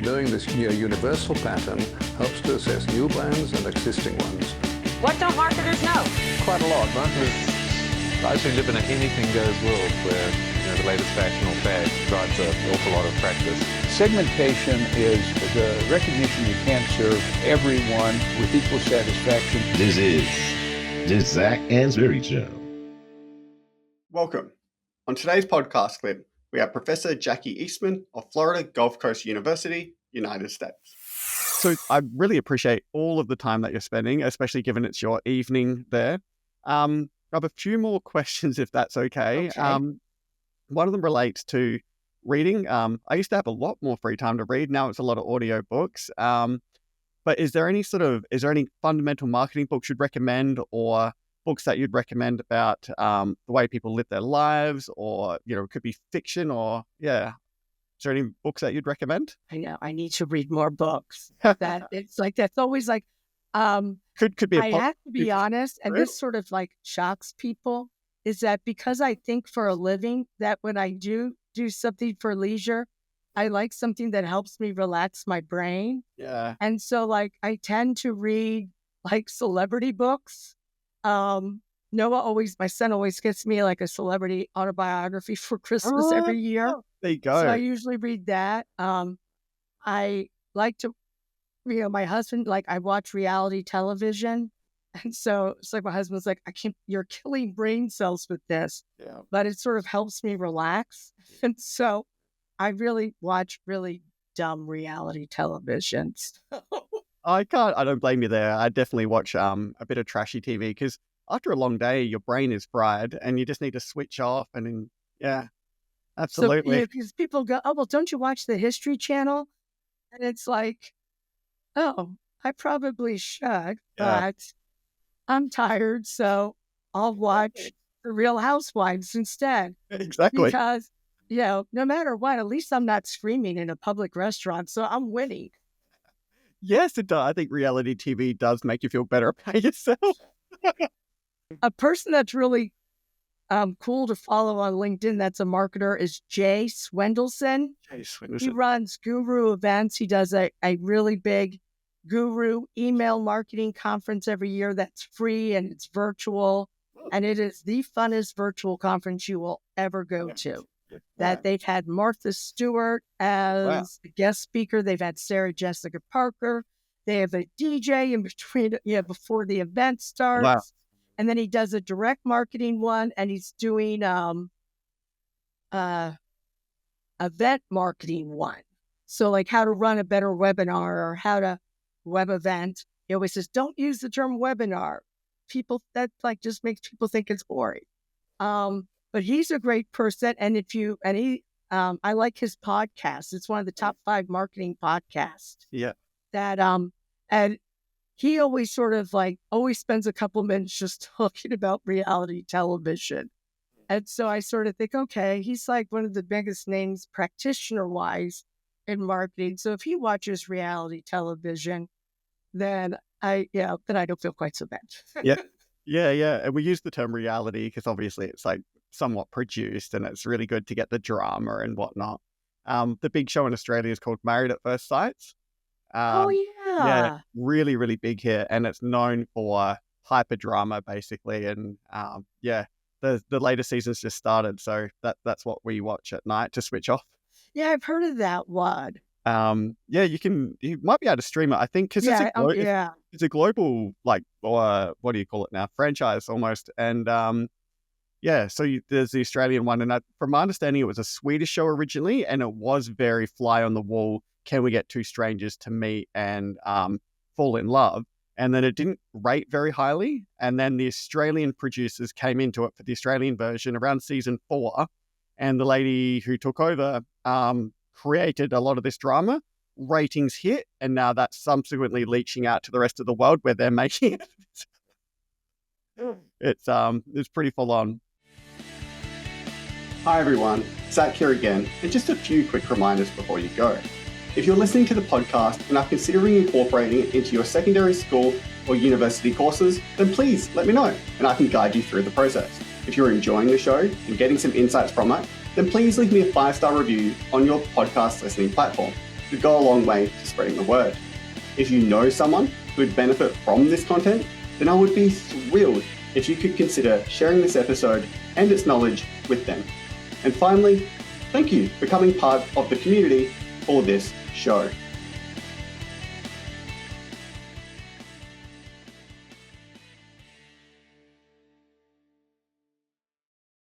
Knowing this near universal pattern helps to assess new brands and existing ones. What don't marketers know? Quite a lot. Marketers largely live in an anything-goes world where the latest fashion or fad drives an awful lot of practice. Segmentation is the recognition you can't serve everyone with equal satisfaction. This is the Zach Ansbury Show. Welcome. On today's podcast clip, we have Professor Jackie Eastman of Florida Gulf Coast University, United States. So I really appreciate all of the time that you're spending, especially given it's your evening there. I have a few more questions, if that's okay. One of them relates to reading. I used to have a lot more free time to read. Now it's a lot of audio books. But is there any fundamental marketing books you'd recommend, or books that you'd recommend about the way people live their lives, or, it could be fiction, or, Is there any books that you'd recommend? I know. I need to read more books. That's always like, could be. I have to be honest, and this sort of like shocks people, is that because I think for a living, that when I do something for leisure, I like something that helps me relax my brain. Yeah. And so like I tend to read like celebrity books. My son always gets me like a celebrity autobiography for Christmas every year. There you go. So I usually read that. I like to, my husband, I watch reality television. And so it's like my husband's like, you're killing brain cells with this. Yeah. But it sort of helps me relax. And so I really watch really dumb reality televisions. I don't blame you there. I definitely watch a bit of trashy TV because after a long day, your brain is fried and you just need to switch off. And then, absolutely. So, because people go, oh, well, don't you watch the History Channel? And it's like, oh, I probably should, but I'm tired, so I'll watch The Real Housewives instead. Exactly. Because, no matter what, at least I'm not screaming in a public restaurant, so I'm winning. Yes, it does. I think reality TV does make you feel better about yourself. A person that's really cool to follow on LinkedIn that's a marketer is Jay Swendelson. He runs Guru events. He does a really big Guru email marketing conference every year that's free and it's virtual. And it is the funnest virtual conference you will ever go to. That they've had Martha Stewart as a guest speaker. They've had Sarah Jessica Parker. They have a DJ in between, before the event starts. Wow. And then he does a direct marketing one, and he's doing event marketing one. So like how to run a better webinar or how to web event. He always says, don't use the term webinar. That just makes people think it's boring. But he's a great person. And I like his podcast. It's one of the top 5 marketing podcasts. Yeah. That, and he always sort of always spends a couple minutes just talking about reality television. And so I sort of think, okay, he's like one of the biggest names practitioner-wise in marketing. So if he watches reality television, then I don't feel quite so bad. Yeah. And we use the term reality because obviously it's somewhat produced and it's really good to get the drama and whatnot. The big show in Australia is called Married at First Sight. Yeah, really, really big here, and it's known for hyper drama basically. And the latest season's just started, so that's what we watch at night to switch off. Yeah, I've heard of that one. You might be able to stream it, I think, because it's a global what do you call it now, franchise almost. And so there's the Australian one, and from my understanding, it was a Swedish show originally, and it was very fly on the wall. Can we get 2 strangers to meet and fall in love? And then it didn't rate very highly. And then the Australian producers came into it for the Australian version around season 4. And the lady who took over created a lot of this drama. Ratings hit. And now that's subsequently leaching out to the rest of the world where they're making it. It's pretty full on. Hi everyone, Zach here again, and just a few quick reminders before you go. If you're listening to the podcast and are considering incorporating it into your secondary school or university courses, then please let me know and I can guide you through the process. If you're enjoying the show and getting some insights from it, then please leave me a 5-star review on your podcast listening platform. could go a long way to spreading the word. If you know someone who would benefit from this content, then I would be thrilled if you could consider sharing this episode and its knowledge with them. And finally, thank you for becoming part of the community for this show.